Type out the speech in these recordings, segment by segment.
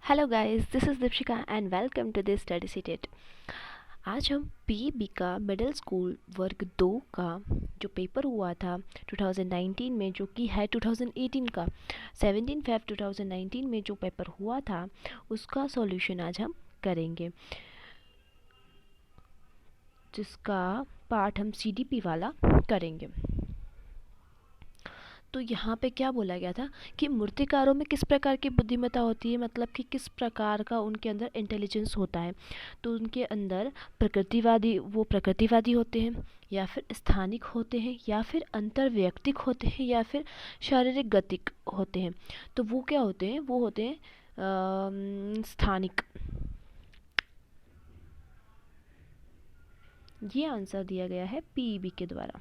Hello guys, this is Deepshikha and welcome to this study CTET. आज हम PEB का middle school वर्ग 2 का जो पेपर हुआ था 2019 में, जो कि है 2018 का 17 फेब 2019 में जो पेपर हुआ था, उसका सॉल्यूशन आज हम करेंगे, जिसका पार्ट हम सीडीपी वाला करेंगे। तो यहाँ पे क्या बोला गया था कि मूर्तिकारों में किस प्रकार की बुद्धिमत्ता होती है, मतलब कि किस प्रकार का उनके अंदर इंटेलिजेंस होता है। तो उनके अंदर प्रकृतिवादी होते हैं, या फिर स्थानिक होते हैं, या फिर अंतर्वैयक्तिक होते हैं, या फिर शारीरिक गतिक होते हैं। तो वो क्या होते हैं? वो होते हैं स्थानिक। ये आंसर दिया गया है पीईबी के द्वारा।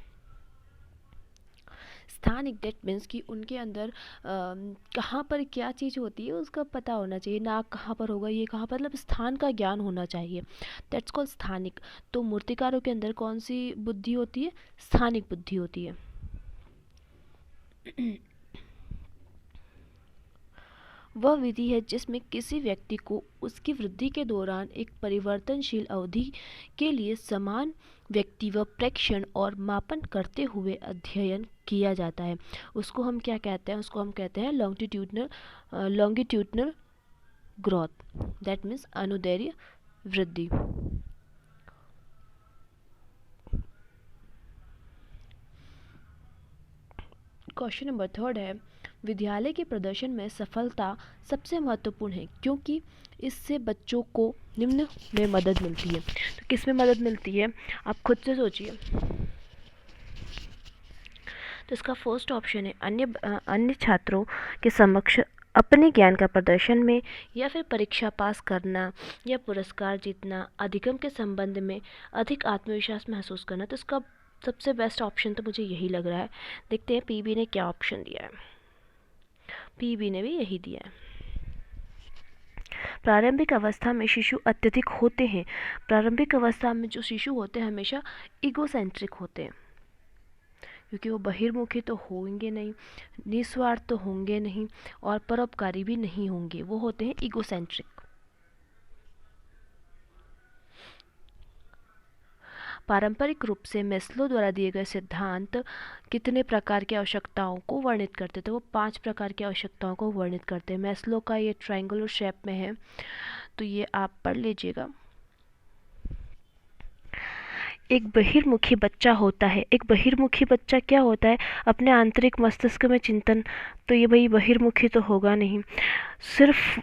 स्थानिक डेट मीन्स कि उनके अंदर कहाँ पर क्या चीज़ होती है उसका पता होना चाहिए। नाक कहाँ पर होगा, ये कहाँ पर, मतलब स्थान का ज्ञान होना चाहिए। दैट्स कॉल्ड स्थानिक। तो मूर्तिकारों के अंदर कौन सी बुद्धि होती है? स्थानिक बुद्धि होती है। वह विधि है जिसमें किसी व्यक्ति को उसकी वृद्धि के दौरान एक परिवर्तनशील अवधि के लिए समान व्यक्ति व प्रेक्षण और मापन करते हुए अध्ययन किया जाता है। उसको हम क्या कहते हैं? उसको हम कहते हैं लॉन्गिट्यूडनल ग्रोथ। दैट मीन्स अनुदैर्ध्य वृद्धि। क्वेश्चन नंबर 3 है, विद्यालय के प्रदर्शन में सफलता सबसे महत्वपूर्ण है क्योंकि इससे बच्चों को निम्न में मदद मिलती है। तो किस में मदद मिलती है, आप खुद से सोचिए। तो इसका फर्स्ट ऑप्शन है अन्य छात्रों के समक्ष अपने ज्ञान का प्रदर्शन में, या फिर परीक्षा पास करना, या पुरस्कार जीतना, अधिगम के संबंध में अधिक आत्मविश्वास महसूस करना। तो इसका सबसे बेस्ट ऑप्शन तो मुझे यही लग रहा है। देखते हैं पीबी ने क्या ऑप्शन दिया है। पीबी ने भी यही दिया है। प्रारंभिक अवस्था में शिशु अत्यधिक होते हैं। प्रारंभिक अवस्था में जो शिशु होते हैं हमेशा इगोसेंट्रिक होते हैं, क्योंकि वो बहिर्मुखी तो होंगे नहीं, निस्वार्थ तो होंगे नहीं, और परोपकारी भी नहीं होंगे। वो होते हैं इगोसेंट्रिक। पारंपरिक रूप से मेस्लो द्वारा दिए गए सिद्धांत कितने प्रकार की आवश्यकताओं को वर्णित करते थे? वो 5 प्रकार की आवश्यकताओं को वर्णित करते हैं। मेस्लो का ये ट्रायंगुलर शेप में है, तो ये आप पढ़ लीजिएगा। एक बहिर्मुखी बच्चा होता है। एक बहिर्मुखी बच्चा क्या होता है? अपने आंतरिक मस्तिष्क में चिंतन। तो ये भाई बहिर्मुखी तो होगा नहीं। सिर्फ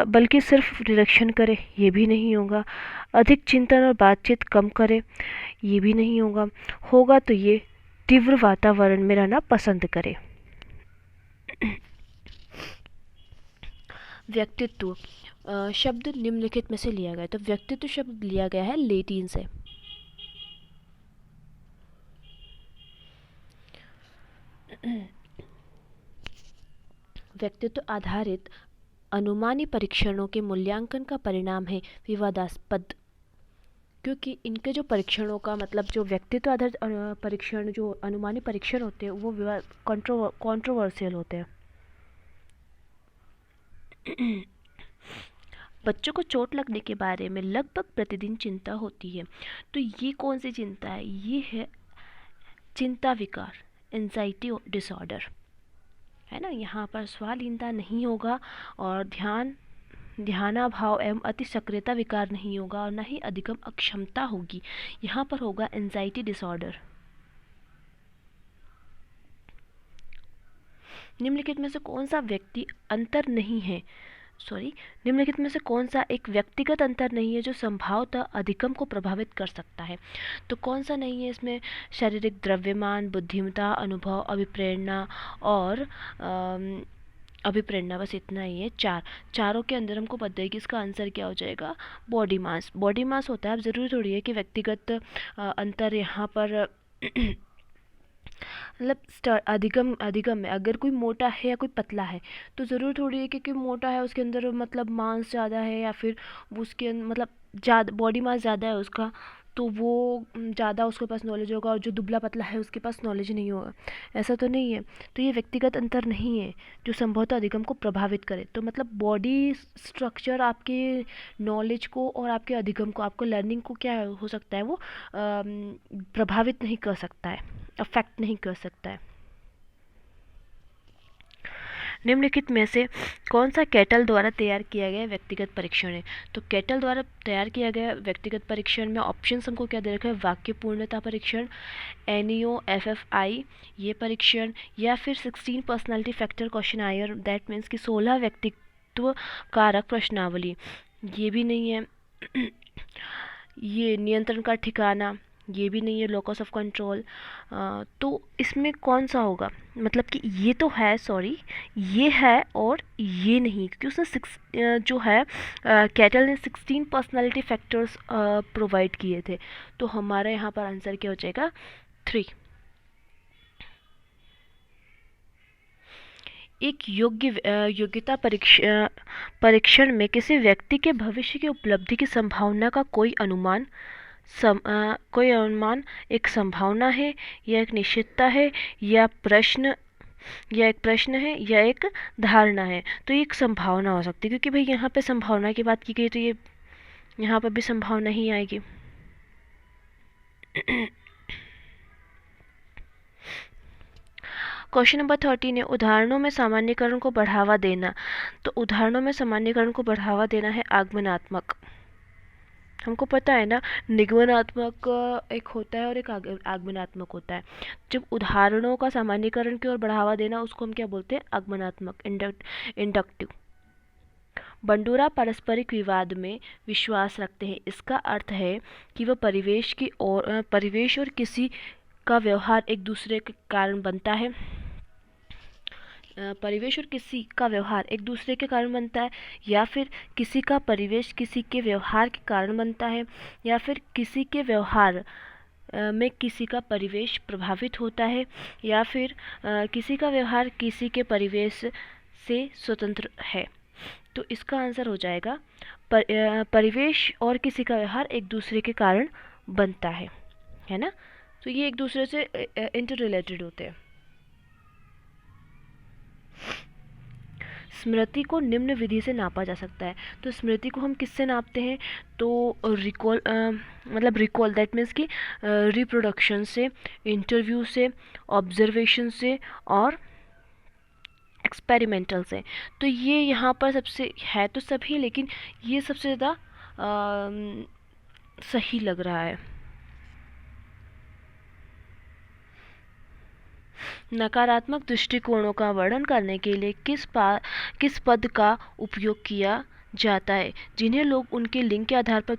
बल्कि सिर्फ निरीक्षण करे, ये भी नहीं होगा। अधिक चिंतन और बातचीत कम करे, ये भी नहीं होगा। होगा तो ये तीव्र वातावरण में रहना पसंद करे। व्यक्तित्व शब्द निम्नलिखित में से लिया गया। तो व्यक्तित्व शब्द लिया गया है लेटिन से। व्यक्तित्व आधारित अनुमानी परीक्षणों के मूल्यांकन का परिणाम है विवादास्पद, क्योंकि इनके जो परीक्षणों का मतलब जो व्यक्तित्व आधारित परीक्षण, जो अनुमानी परीक्षण होते हैं, वो कंट्रोवर्शियल होते हैं। बच्चों को चोट लगने के बारे में लगभग प्रतिदिन चिंता होती है। तो ये कौन सी चिंता है? ये है चिंता विकार, एंजाइटी डिसऑर्डर, है ना। यहाँ पर स्वाधीनता नहीं होगा, और ध्यानाभाव एवं अति सक्रियता विकार नहीं होगा, और न ही अधिगम अक्षमता होगी। यहाँ पर होगा एंजाइटी डिसऑर्डर। निम्नलिखित में से कौन सा व्यक्ति अंतर नहीं है निम्नलिखित में से कौन सा एक व्यक्तिगत अंतर नहीं है जो संभवतः अधिगम को प्रभावित कर सकता है? तो कौन सा नहीं है इसमें? शारीरिक द्रव्यमान, बुद्धिमत्ता, अनुभव, अभिप्रेरणा और अभिप्रेरणा, बस इतना ही है। चारों के अंदर हमको पता है कि इसका आंसर क्या हो जाएगा? Body mass. बॉडी मास होता है। अब ज़रूरी थोड़ी है कि व्यक्तिगत अंतर यहाँ पर मतलब अधिगम में अगर कोई मोटा है या कोई पतला है, तो ज़रूर थोड़ी है कि कोई मोटा है उसके अंदर मतलब मांस ज़्यादा है, या फिर उसके मतलब ज़्यादा बॉडी मास ज़्यादा है उसका, तो वो ज़्यादा उसके पास नॉलेज होगा और जो दुबला पतला है उसके पास नॉलेज नहीं होगा, ऐसा तो नहीं है। तो ये व्यक्तिगत अंतर नहीं है जो संभवतः अधिगम को प्रभावित करे। तो मतलब बॉडी स्ट्रक्चर आपके नॉलेज को और आपके अधिगम को, आपको लर्निंग को क्या हो सकता है, वो प्रभावित नहीं कर सकता है, अफेक्ट नहीं कर सकता है। निम्नलिखित में से कौन सा कैटल द्वारा तैयार किया गया व्यक्तिगत परीक्षण है? तो कैटल द्वारा तैयार किया गया व्यक्तिगत परीक्षण में ऑप्शन हमको क्या दे रखा है? वाक्य पूर्णता परीक्षण, NEO-FFI ये परीक्षण, या फिर 16 personality factor questionnaire, that means कि 16 व्यक्तित्व कारक प्रश्नावली, ये भी नहीं है। ये नियंत्रण का ठिकाना, ये भी नहीं है। लोकस ऑफ कंट्रोल, तो इसमें कौन सा होगा? मतलब कि ये तो है, सॉरी, ये है और ये नहीं, क्योंकि उसने जो है कैटल ने 16 पर्सनालिटी फैक्टर्स प्रोवाइड किए थे। तो हमारा यहाँ पर आंसर क्या हो जाएगा? 3। एक योग्यता परीक्षण में किसी व्यक्ति के भविष्य की उपलब्धि की संभावना का कोई अनुमान एक संभावना है, या एक निश्चितता है, या एक प्रश्न है, या एक धारणा है। तो ये एक संभावना हो सकती है, क्योंकि भाई यहाँ पे संभावना की बात की गई, तो ये यहाँ पर भी संभावना ही आएगी। क्वेश्चन नंबर 13 है, उदाहरणों में सामान्यीकरण को बढ़ावा देना। तो उदाहरणों में सामान्यीकरण को बढ़ावा देना है आगमनात्मक। हमको पता है ना, निगमनात्मक एक होता है और एक आगमनात्मक होता है। जब उदाहरणों का सामान्यीकरण की ओर बढ़ावा देना, उसको हम क्या बोलते हैं? आगमनात्मक, इंडक्टिव। बंडूरा पारस्परिक विवाद में विश्वास रखते हैं। इसका अर्थ है कि वह परिवेश और किसी का व्यवहार एक दूसरे के कारण बनता है। परिवेश और किसी का व्यवहार एक दूसरे के कारण बनता है, या फिर किसी का परिवेश किसी के व्यवहार के कारण बनता है, या फिर किसी के व्यवहार में किसी का परिवेश प्रभावित होता है, या फिर किसी का व्यवहार किसी के परिवेश से स्वतंत्र है। तो इसका आंसर हो जाएगा परिवेश और किसी का व्यवहार एक दूसरे के कारण बनता है ना। तो ये एक दूसरे से इंटर रिलेटेड होते हैं। स्मृति को निम्न विधि से नापा जा सकता है। तो स्मृति को हम किससे नापते हैं? तो रिकॉल दैट मीन्स कि रिप्रोडक्शन से, इंटरव्यू से, ऑब्जर्वेशन से और एक्सपेरिमेंटल से। तो ये यहाँ पर सबसे है तो सभी, लेकिन ये सबसे ज़्यादा सही लग रहा है। नकारात्मक दृष्टिकोणों का वर्णन करने के लिए किस पद का उपयोग किया जाता है, जिन्हें लोग उनके लिंग के आधार पर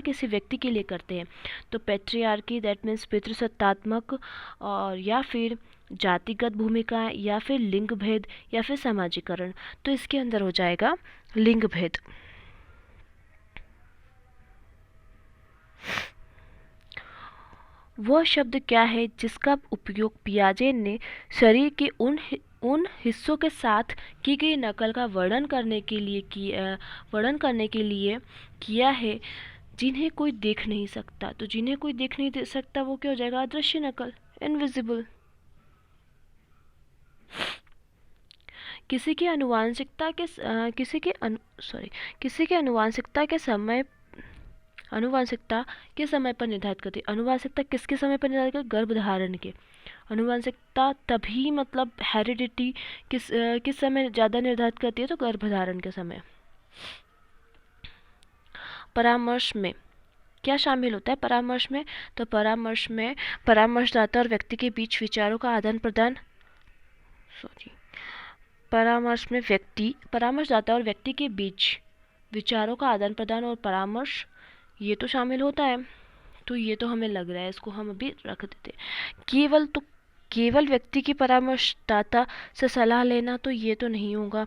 किसी व्यक्ति के लिए करते हैं? तो पैट्रियार्की, दैट मीन्स पितृसत्तात्मक, और या फिर जातिगत भूमिका, या फिर लिंग भेद, या फिर समाजीकरण। तो इसके अंदर हो जाएगा लिंग भेद। वह शब्द क्या है जिसका उपयोग पियाजे ने शरीर के उन हिस्सों के साथ की गई नकल का वर्णन करने के लिए किया है जिन्हें कोई देख नहीं सकता? तो जिन्हें कोई देख नहीं सकता वो क्या हो जाएगा? अदृश्य नकल, इनविजिबल। किसी की आनुवांशिकता के समय पर निर्धारित करती है। आनुवांशिकता किसके समय पर निर्धारित करती है? गर्भधारण के। आनुवांशिकता तभी, मतलब हेरिडिटी किस समय ज़्यादा निर्धारित करती है? तो गर्भधारण के समय। परामर्श में क्या शामिल होता है? परामर्श में तो परामर्शदाता और व्यक्ति के बीच विचारों का आदान प्रदान, परामर्शदाता और व्यक्ति के बीच विचारों का आदान प्रदान और परामर्श, ये तो शामिल होता है। तो ये तो हमें लग रहा है, इसको हम अभी रख देते हैं। केवल व्यक्ति की परामर्शदाता से सलाह लेना, तो ये तो नहीं होगा।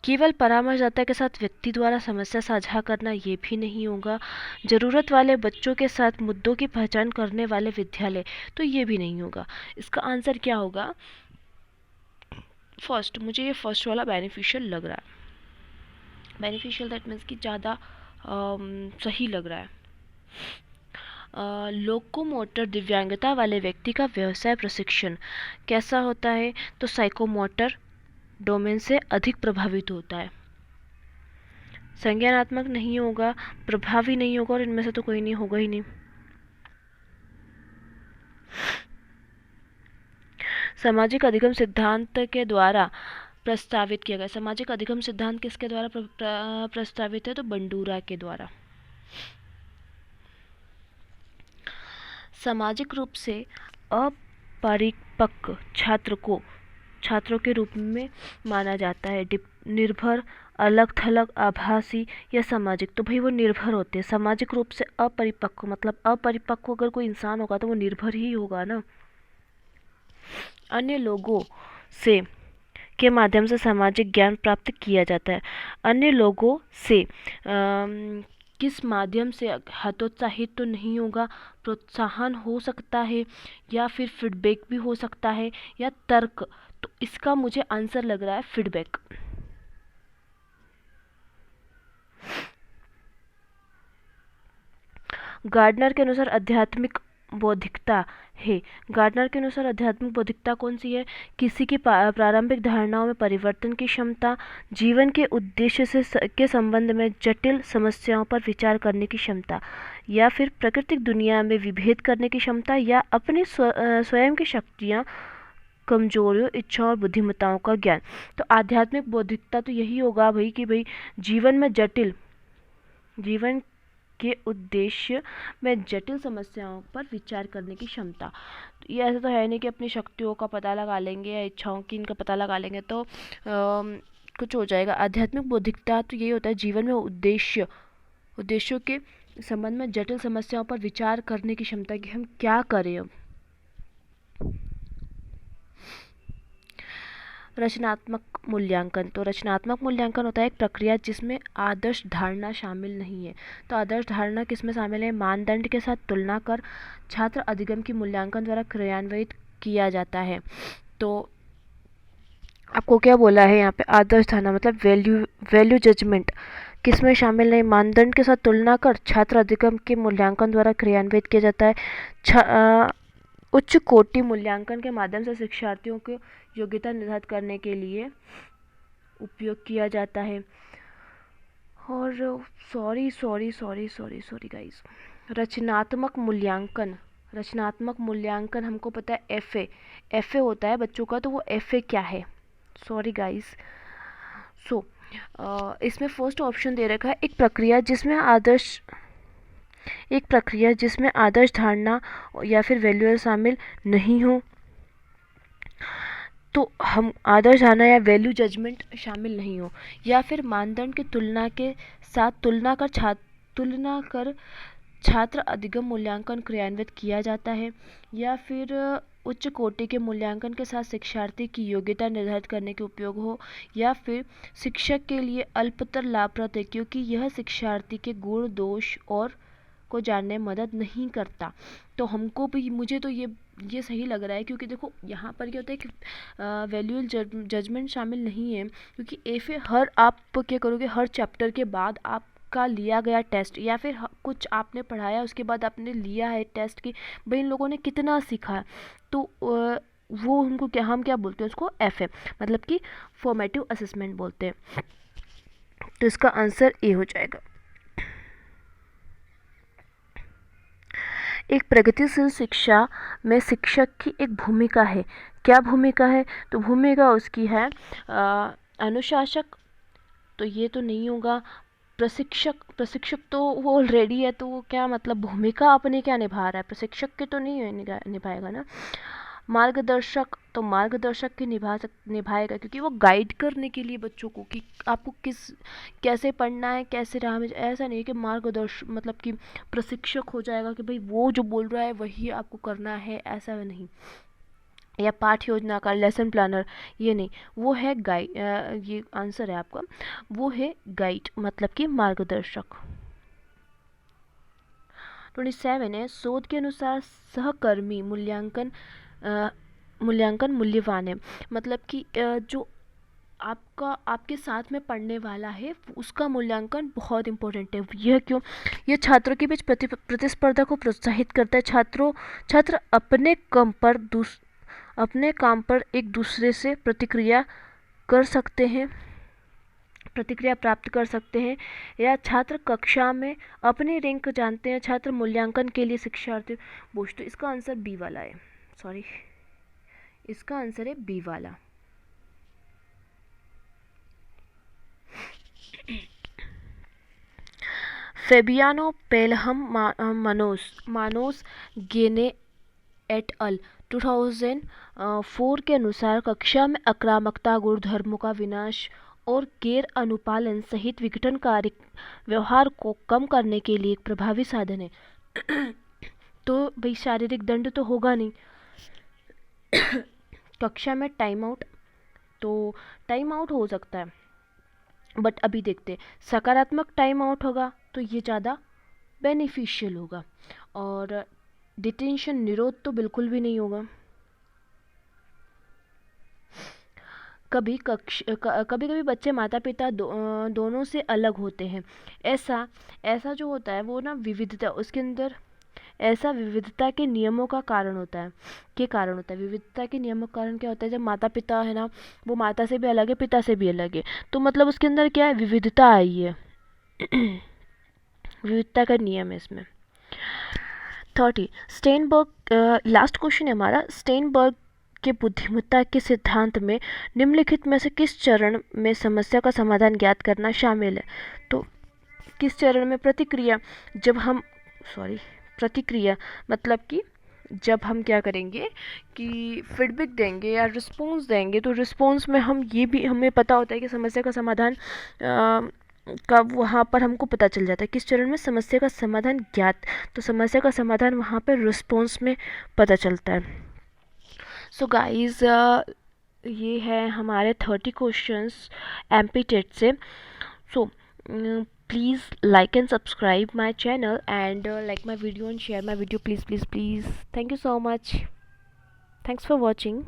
केवल परामर्शदाता के साथ व्यक्ति द्वारा समस्या साझा करना, ये भी नहीं होगा। ज़रूरत वाले बच्चों के साथ मुद्दों की पहचान करने वाले विद्यालय, तो ये भी नहीं होगा। इसका आंसर क्या होगा? फर्स्ट, मुझे ये फर्स्ट वाला बेनिफिशियल लग रहा है। बेनिफिशियल दैट मीन्स कि ज़्यादा सही लग रहा है। लोकोमोटर दिव्यांगता वाले व्यक्ति का व्यवसाय प्रशिक्षण कैसा होता है? तो साइकोमोटर डोमेन से अधिक प्रभावित होता है, संज्ञानात्मक नहीं होगा, प्रभावी नहीं होगा, और इनमें से तो कोई नहीं होगा ही नहीं। सामाजिक अधिगम सिद्धांत के द्वारा प्रस्तावित किया गया। सामाजिक अधिगम सिद्धांत किसके द्वारा प्रस्तावित है? तो बंडूरा के द्वारा। सामाजिक रूप से अपरिपक्व छात्रों के रूप में माना जाता है। निर्भर, अलग थलग, आभासी या सामाजिक। तो भाई वो निर्भर होते हैं। सामाजिक रूप से अपरिपक्व मतलब अपरिपक्व अगर कोई इंसान होगा तो वो निर्भर ही होगा ना। अन्य लोगों से के माध्यम से सामाजिक ज्ञान प्राप्त किया जाता है। अन्य लोगों से किस माध्यम से? हतोत्साहित तो नहीं होगा, प्रोत्साहन हो सकता है, या फिर फीडबैक भी हो सकता है, या तर्क। तो इसका मुझे आंसर लग रहा है फीडबैक। गार्डनर के अनुसार आध्यात्मिक बौद्धिकता है। गार्डनर के अनुसार आध्यात्मिक बौद्धिकता कौन सी है? किसी की प्रारंभिक धारणाओं में परिवर्तन की क्षमता, जीवन के उद्देश्य से के संबंध में जटिल समस्याओं पर विचार करने की क्षमता, या फिर प्राकृतिक दुनिया में विभेद करने की क्षमता, या अपनी स्वयं की शक्तियाँ, कमजोरियों, इच्छाओं और बुद्धिमत्ताओं का ज्ञान। तो आध्यात्मिक बौद्धिकता तो यही होगा भाई कि भाई जीवन के उद्देश्य में जटिल समस्याओं पर विचार करने की क्षमता। ये ऐसा तो है नहीं कि अपनी शक्तियों का पता लगा लेंगे या इच्छाओं की इनका पता लगा लेंगे तो कुछ हो जाएगा। आध्यात्मिक बौद्धिकता तो यही होता है जीवन में उद्देश्यों के संबंध में जटिल समस्याओं पर विचार करने की क्षमता कि हम क्या करें। अब रचनात्मक मूल्यांकन। तो रचनात्मक मूल्यांकन होता है एक प्रक्रिया जिसमें आदर्श धारणा शामिल नहीं है। तो आदर्श धारणा किसमें शामिल है? मानदंड के साथ तुलना कर छात्र अधिगम की मूल्यांकन द्वारा क्रियान्वित किया जाता है। तो आपको क्या बोला है यहाँ पे? आदर्श धारणा मतलब वैल्यू जजमेंट किसमें शामिल नहीं? मानदंड के साथ तुलना कर छात्र अधिगम के मूल्यांकन द्वारा क्रियान्वित किया जाता है। उच्च कोटि मूल्यांकन के माध्यम से शिक्षार्थियों को योग्यता निर्धारित करने के लिए उपयोग किया जाता है। और सॉरी गाइस, रचनात्मक मूल्यांकन हमको पता है एफए होता है बच्चों का। तो वो एफए क्या है? Sorry guys. इसमें फर्स्ट ऑप्शन दे रखा है एक प्रक्रिया जिसमें आदर्श धारणा या फिर वैल्यू शामिल नहीं हो। तो हम आदर्श धारणा या वैल्यू जजमेंट शामिल नहीं हो, या फिर मानदंड की तुलना के साथ तुलना कर छात्र अधिगम मूल्यांकन क्रियान्वित किया जाता है, या फिर उच्च कोटि के मूल्यांकन के साथ शिक्षार्थी की योग्यता निर्धारित करने के उपयोग हो, या फिर शिक्षक के लिए अल्पतर लाभप्रद है क्योंकि यह शिक्षार्थी के गुण दोष और को जानने में मदद नहीं करता। तो हमको भी मुझे तो ये सही लग रहा है, क्योंकि देखो यहाँ पर क्या होता है कि वैल्यू जजमेंट शामिल नहीं है, क्योंकि एफए आप क्या करोगे, हर चैप्टर के बाद आपका लिया गया टेस्ट या फिर कुछ आपने पढ़ाया उसके बाद आपने लिया है टेस्ट कि भाई इन लोगों ने कितना सीखा। तो वो हम क्या बोलते हैं उसको? एफए मतलब कि फॉर्मेटिव असेसमेंट बोलते हैं। तो इसका आंसर ए हो जाएगा। एक प्रगतिशील शिक्षा में शिक्षक की एक भूमिका है। क्या भूमिका है? तो भूमिका उसकी है अनुशासक। तो ये तो नहीं होगा। प्रशिक्षक तो वो ऑलरेडी है, तो वो क्या मतलब भूमिका अपने क्या निभा रहा है? प्रशिक्षक के तो नहीं निभाएगा ना। मार्गदर्शक, तो मार्गदर्शक की निभाएगा क्योंकि वो गाइड करने के लिए बच्चों को कि आपको कैसे पढ़ना है, कैसे राह में। ऐसा नहीं है कि मार्गदर्शक मतलब कि प्रशिक्षक हो जाएगा कि भाई वो जो बोल रहा है वही आपको करना है, ऐसा नहीं। या पाठ योजना का लेसन प्लानर, ये नहीं। वो है गाइड। ये आंसर है आपका, वो है गाइड मतलब कि मार्गदर्शक। 27 है, शोध के अनुसार सहकर्मी मूल्यांकन मूल्यवान है। मतलब कि जो आपके साथ में पढ़ने वाला है उसका मूल्यांकन बहुत इम्पोर्टेंट है। यह क्यों? यह छात्रों के बीच प्रतिस्पर्धा को प्रोत्साहित करता है। छात्र अपने काम पर एक दूसरे से प्रतिक्रिया प्राप्त कर सकते हैं, या छात्र कक्षा में अपनी रैंक जानते हैं। छात्र मूल्यांकन के लिए शिक्षार्थी बोझ। तो इसका आंसर बी वाला है, सॉरी, इसका आंसर है बी वाला। फेबियानो पेलहम मानोस गेने एट अल 2004 के अनुसार कक्षा में आक्रामकता, गुणधर्मों का विनाश और गैर अनुपालन सहित विघटनकारी व्यवहार को कम करने के लिए एक प्रभावी साधन है। तो भाई शारीरिक दंड तो होगा नहीं। कक्षा में टाइम आउट हो सकता है, बट अभी देखते सकारात्मक टाइम आउट होगा तो ये ज़्यादा बेनिफिशियल होगा, और डिटेंशन निरोध तो बिल्कुल भी नहीं होगा। कभी कभी बच्चे माता पिता दोनों से अलग होते हैं। ऐसा जो होता है वो ना विविधता, उसके अंदर ऐसा विविधता के नियमों का कारण होता है। विविधता के नियमों का कारण क्या होता है? जब माता पिता है ना, वो माता से भी अलग है, पिता से भी अलग है, तो मतलब उसके अंदर क्या है? विविधता आई है। विविधता का नियम है इसमें। 30 स्टेनबर्ग, लास्ट क्वेश्चन है हमारा। स्टेनबर्ग के बुद्धिमत्ता के सिद्धांत में निम्नलिखित में से किस चरण में समस्या का समाधान ज्ञात करना शामिल है? तो किस चरण में? प्रतिक्रिया मतलब कि जब हम क्या करेंगे कि फीडबैक देंगे या रिस्पॉन्स देंगे, तो रिस्पॉन्स में हमें पता होता है कि समस्या का समाधान का वहाँ पर हमको पता चल जाता है। किस चरण में? समस्या का समाधान ज्ञात। तो समस्या का समाधान वहाँ पर रिस्पॉन्स में पता चलता है। सो गाइस, ये है हमारे 30 क्वेश्चंस एमपी टेट से। सो please like and subscribe my channel, and like my video and share my video, please. Thank you so much. Thanks for watching.